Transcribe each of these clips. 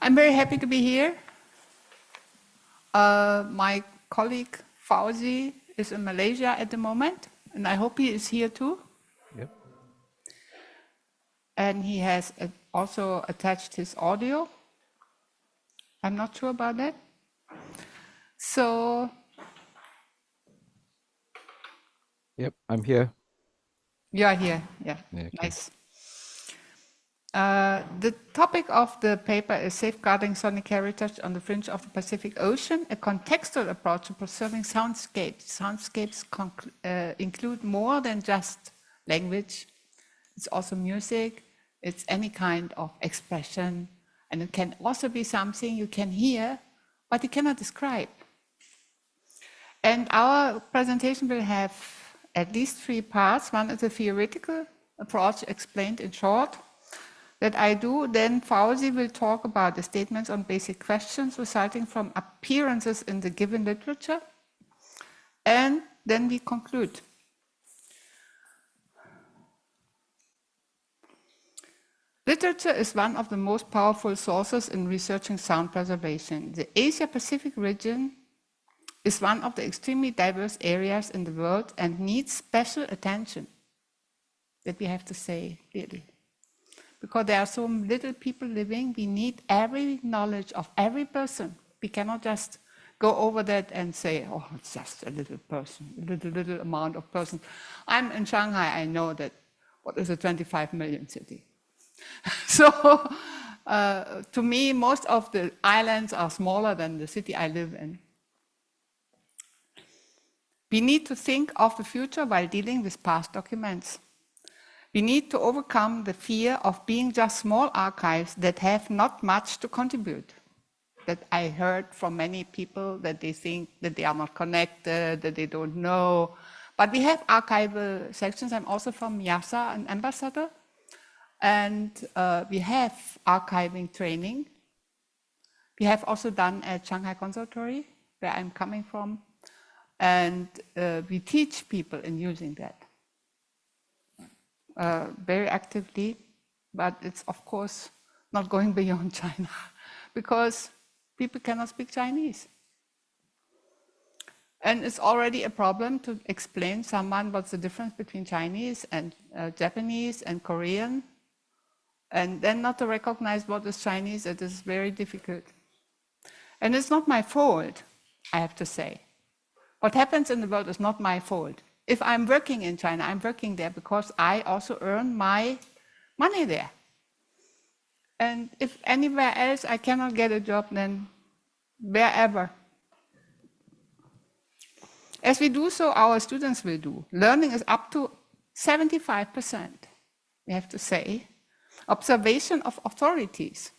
I'm very happy to be here. My colleague Faudzi is in Malaysia at the moment, and I hope he is here too. Yep. And he has also attached his audio. I'm not sure about that. So. Yep, I'm here. You are here, yeah, Okay. Nice. The topic of the paper is Safeguarding Sonic Heritage on the Fringe of the Pacific Ocean, a contextual approach to preserving soundscapes. Soundscapes include more than just language. It's also music, it's any kind of expression, and it can also be something you can hear, but you cannot describe. And our presentation will have at least 3 parts. One is a theoretical approach explained in short that I do. Then Faudzi will talk about the statements on basic questions resulting from appearances in the given literature. And then we conclude. Literature is one of the most powerful sources in researching sound preservation. The Asia-Pacific region is one of the extremely diverse areas in the world and needs special attention. That we have to say clearly. Because there are so little people living, we need every knowledge of every person. We cannot just go over that and say, oh, it's just a little person, a little amount of person. I'm in Shanghai, I know that, what is a 25 million city? So, to me, most of the islands are smaller than the city I live in. We need to think of the future while dealing with past documents. We need to overcome the fear of being just small archives that have not much to contribute. That I heard from many people that they think that they are not connected, that they don't know. But we have archival sections. I'm also from Yasa, an ambassador. And we have archiving training. We have also done at Shanghai Conservatory, where I'm coming from. And we teach people in using that. Very actively, but it's of course not going beyond China because people cannot speak Chinese. And it's already a problem to explain someone what's the difference between Chinese and Japanese and Korean, and then not to recognize what is Chinese. It is very difficult. And it's not my fault, I have to say. What happens in the world is not my fault. If I'm working in China, I'm working there because I also earn my money there. And if anywhere else I cannot get a job, then wherever. As we do so, our students will do. Learning is up to 75%, we have to say. Observation of authorities.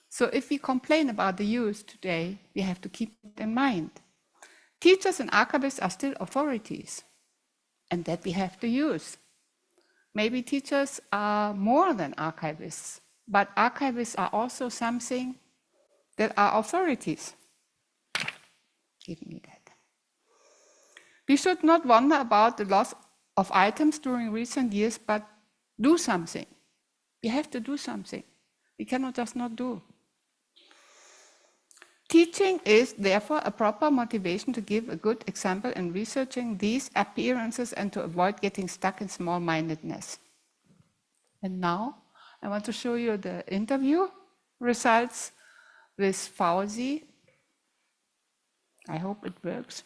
So if we complain about the use today, we have to keep it in mind. Teachers and archivists are still authorities, and that we have to use. Maybe teachers are more than archivists, but archivists are also something that are authorities. Give me that. We should not wonder about the loss of items during recent years, but do something. We have to do something. We cannot just not do. Teaching is therefore a proper motivation to give a good example in researching these appearances and to avoid getting stuck in small-mindedness. And now I want to show you the interview results with Faudzi. I hope it works.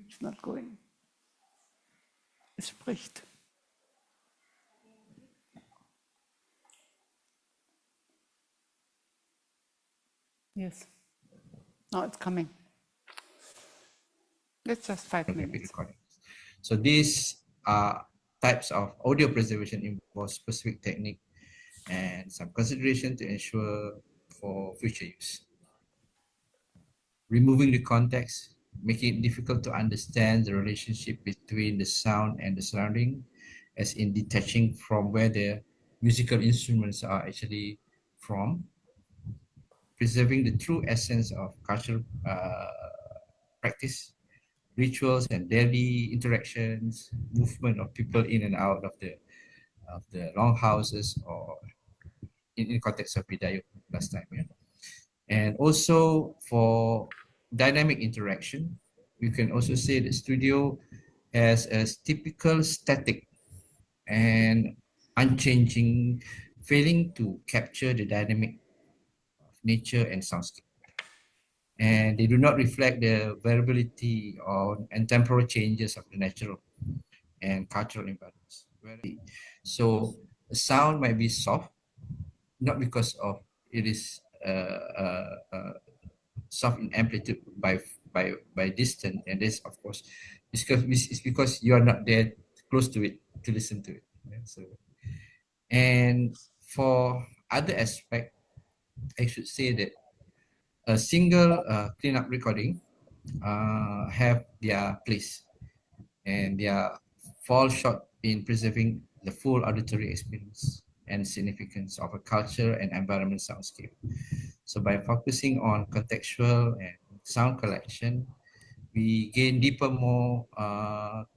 It's not going. Es spricht. Yes. Now it's coming. It's just 5 minutes. So these types of audio preservation involve specific technique and some consideration to ensure for future use. Removing the context, making it difficult to understand the relationship between the sound and the surrounding, as in detaching from where the musical instruments are actually from. Preserving the true essence of cultural practice, rituals and daily interactions, movement of people in and out of the longhouses or in context of Bidayo last time. Yeah? And also for dynamic interaction, you can also say the studio has a typical static and unchanging, failing to capture the dynamic of nature and soundscape. And they do not reflect the variability and temporal changes of the natural and cultural environments. So the sound might be soft, not because of it is soft in amplitude by distance, and this of course it's because you are not there close to it to listen to it. Yeah, so, and for other aspect, I should say that a single cleanup recording have their place, and they are fall short in preserving the full auditory experience and significance of a culture and environment soundscape. So by focusing on contextual and sound collection, we gain deeper, more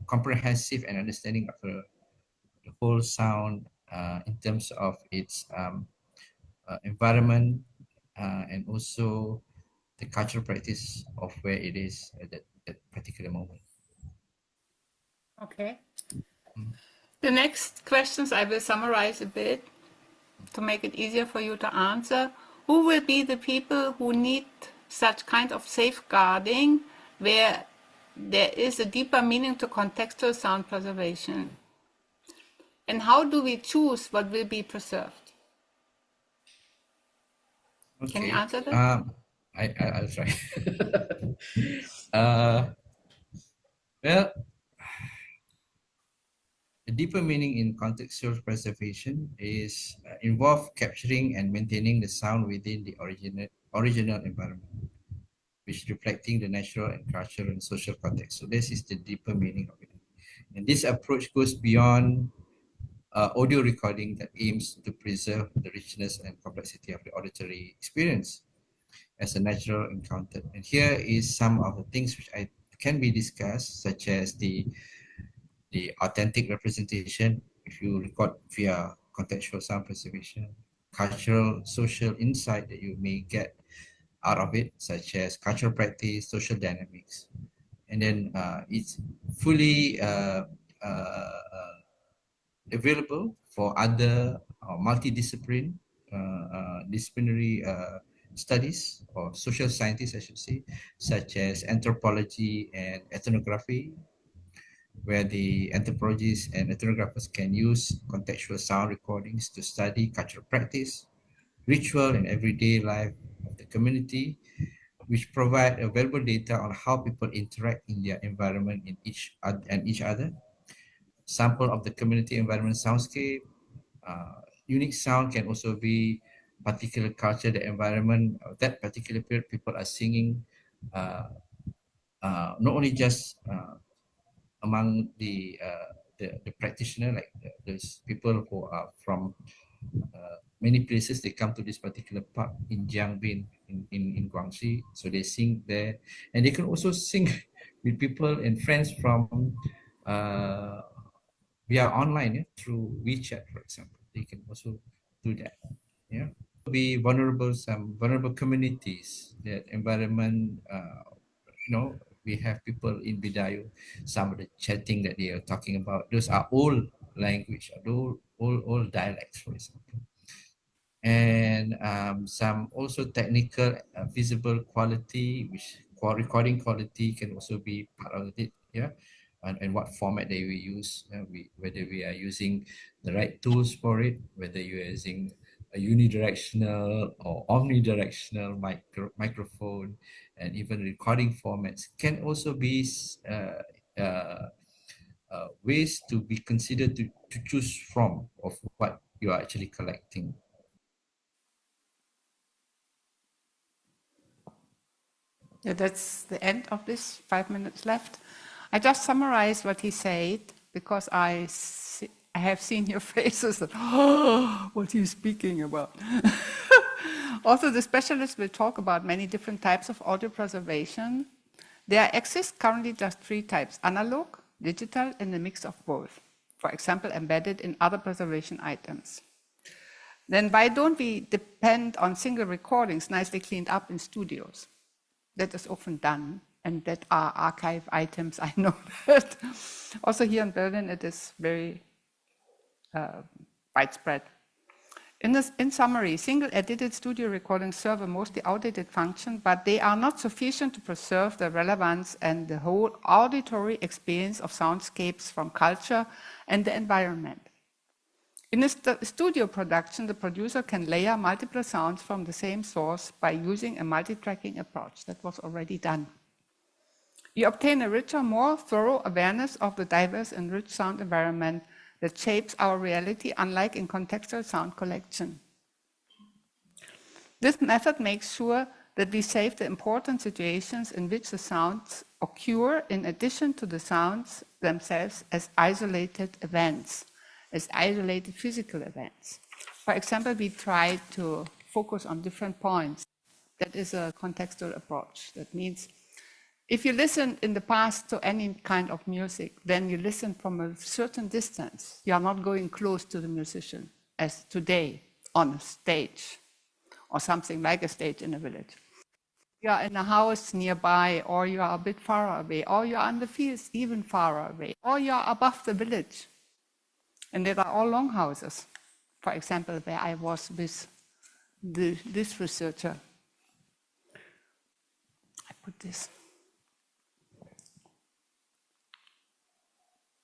comprehensive and understanding of the whole sound in terms of its environment and also the cultural practice of where it is at that particular moment. Okay. The next questions I will summarize a bit to make it easier for you to answer. Who will be the people who need such kind of safeguarding where there is a deeper meaning to contextual sound preservation? And how do we choose what will be preserved? Okay. Can you answer that? I'll try. uh, well, the deeper meaning in contextual preservation is involve capturing and maintaining the sound within the original environment, which reflecting the natural and cultural and social context. So this is the deeper meaning of it. And this approach goes beyond audio recording that aims to preserve the richness and complexity of the auditory experience as a natural encounter. And here is some of the things which can be discussed, such as the authentic representation, if you record via contextual sound preservation, cultural, social insight that you may get out of it, such as cultural practice, social dynamics. And then it's fully available for other disciplinary studies or social scientists, I should say, such as anthropology and ethnography, where the anthropologists and ethnographers can use contextual sound recordings to study cultural practice, ritual, and everyday life of the community, which provide available data on how people interact in their environment in each other. Sample of the community environment soundscape. Unique sound can also be particular culture, the environment of that particular period. People are singing, not only just among the practitioner, like those people who are from many places. They come to this particular park in Jiangbin in Guangxi, so they sing there, and they can also sing with people and friends from via online, yeah, through WeChat, for example. They can also do that. Yeah, be vulnerable, some vulnerable communities, that environment. We have people in Bidayo, some of the chatting that they are talking about, those are old language, old dialects, for example. And some also technical visible quality, which recording quality can also be part of it. Yeah, and what format they will use, whether we are using the right tools for it, whether you are using a unidirectional or omnidirectional microphone, and even recording formats can also be ways to be considered to choose from of what you are actually collecting. Yeah, that's the end of this, 5 minutes left. I just summarized what he said because I have seen your faces that, oh, what he's speaking about. Also, the specialists will talk about many different types of audio preservation. There exist currently just 3 types: analog, digital, and a mix of both. For example, embedded in other preservation items. then why don't we depend on single recordings nicely cleaned up in studios? That is often done, and that are archive items, I know that. Also here in Berlin, it is very widespread. In summary, single edited studio recordings serve a mostly outdated function, but they are not sufficient to preserve the relevance and the whole auditory experience of soundscapes from culture and the environment. In a studio production, the producer can layer multiple sounds from the same source by using a multi-tracking approach. That was already done. We obtain a richer, more thorough awareness of the diverse and rich sound environment that shapes our reality, unlike in contextual sound collection. This method makes sure that we save the important situations in which the sounds occur in addition to the sounds themselves as isolated events, as isolated physical events. For example, we try to focus on different points. That is a contextual approach. That means if you listen in the past to any kind of music, then you listen from a certain distance. You are not going close to the musician, as today on a stage, or something like a stage in a village. You are in a house nearby, or you are a bit far away, or you are in the fields even far away, or you are above the village. And there are all longhouses, for example, where I was with this researcher. I put this.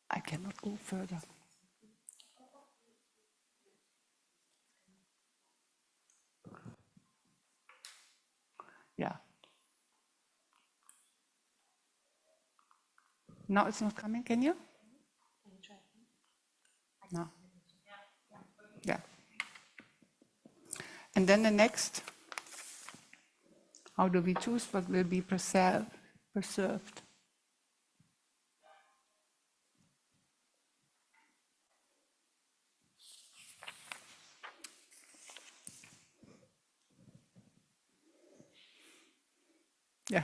I cannot go further. Yeah. Now it's not coming, can you? No. Yeah. And then the next, how do we choose what will be preserved? Yeah.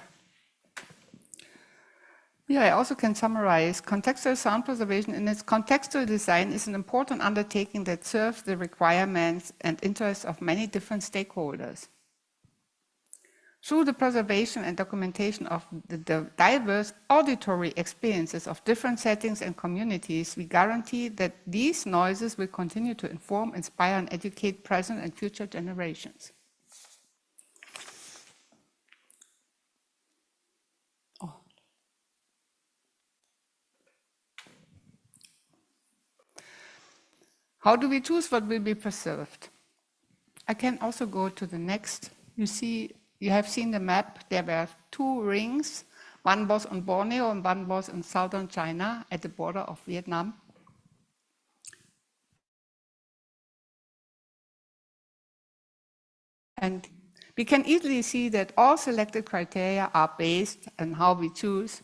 Yeah, I also can summarize. Contextual sound preservation in its contextual design is an important undertaking that serves the requirements and interests of many different stakeholders. Through the preservation and documentation of the diverse auditory experiences of different settings and communities, we guarantee that these noises will continue to inform, inspire, and educate present and future generations. How do we choose what will be preserved? I can also go to the next. You have seen the map. There were two rings. One was on Borneo and one was in southern China at the border of Vietnam. And we can easily see that all selected criteria are based on how we choose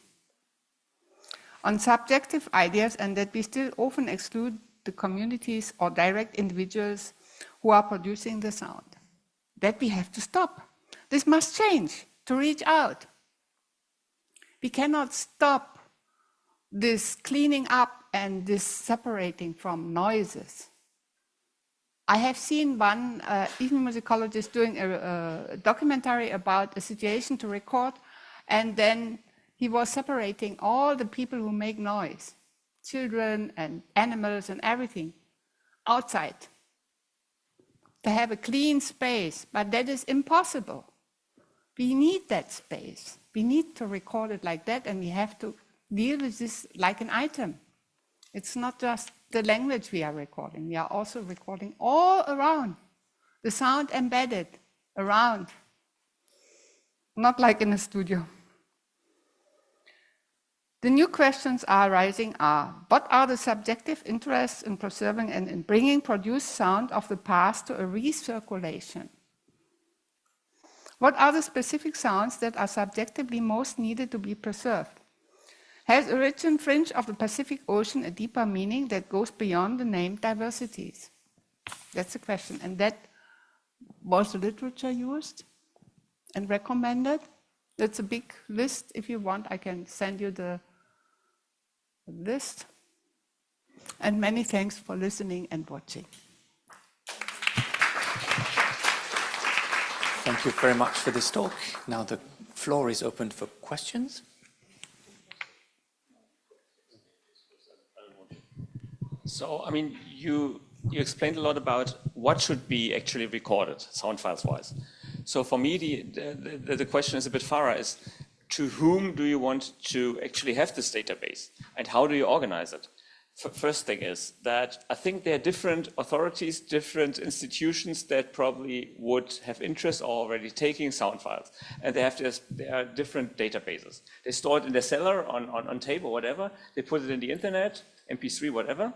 on subjective ideas, and that we still often exclude the communities or direct individuals who are producing the sound. That we have to stop. This must change to reach out. We cannot stop this cleaning up and this separating from noises. I have seen one ethnomusicologist doing a documentary about a situation to record, and then he was separating all the people who make noise, children and animals and everything, outside. To have a clean space, but that is impossible. We need that space. We need to record it like that, and we have to deal with this like an item. It's not just the language we are recording. We are also recording all around, the sound embedded around, not like in a studio. The new questions are arising are, what are the subjective interests in preserving and in bringing produced sound of the past to a recirculation? What are the specific sounds that are subjectively most needed to be preserved? Has origin fringe of the Pacific Ocean a deeper meaning that goes beyond the named diversities? That's the question. And that was the literature used and recommended. That's a big list. If you want, I can send you the list. And many thanks for listening and watching. Thank you very much for this talk. Now the floor is open for questions. So, I mean, you explained a lot about what should be actually recorded, sound files wise. So for me, the question is a bit far, is to whom do you want to actually have this database and how do you organize it? First thing is that I think there are different authorities, different institutions that probably would have interest or already taking sound files. And there are different databases. They store it in their cellar on tape or whatever. They put it in the internet, MP3, whatever.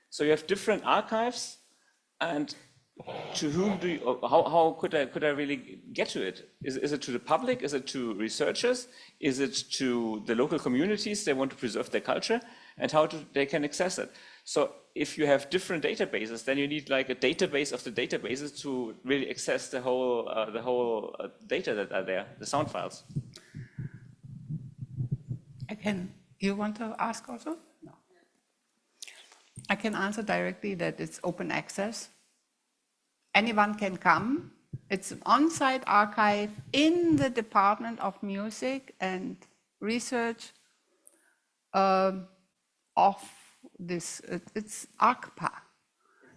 So you have different archives, and to whom do you, how could I really get to it? Is it to the public? Is it to researchers? Is it to the local communities? They want to preserve their culture, and how they can access it. So if you have different databases, then you need like a database of the databases to really access the whole data that are there, the sound files. You want to ask also? No. I can answer directly that it's open access. Anyone can come. It's an on-site archive in the Department of Music and Research of this. It's ARCPA.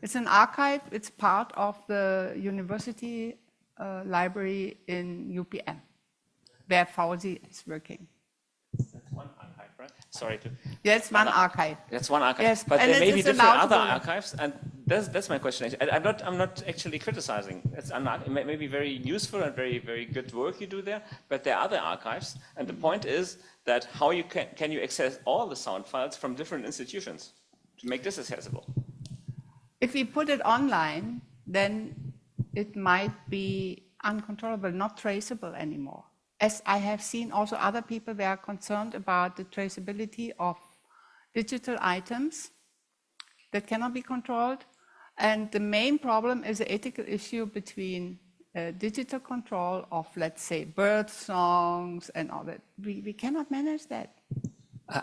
It's an archive. It's part of the university library in UPM, where Faudzi is working. That's one archive, right? Sorry to. Yes, one archive. That's one archive. Yes, but and there may be different other allowed to archives, and that's my question. I'm not actually criticizing. It may be very useful and very, very good work you do there, but there are other archives, and the point is that how you can you access all the sound files from different institutions to make this accessible? If we put it online, then it might be uncontrollable, not traceable anymore. As I have seen, also other people were concerned about the traceability of digital items that cannot be controlled. And the main problem is the ethical issue between digital control of, let's say, bird songs and all that. We cannot manage that.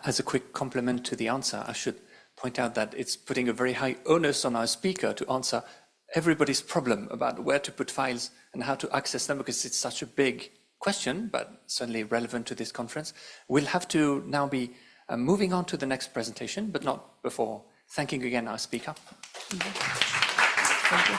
As a quick complement to the answer, I should point out that it's putting a very high onus on our speaker to answer everybody's problem about where to put files and how to access them, because it's such a big question, but certainly relevant to this conference. We'll have to now be moving on to the next presentation, but not before thanking again our speaker. Thank you.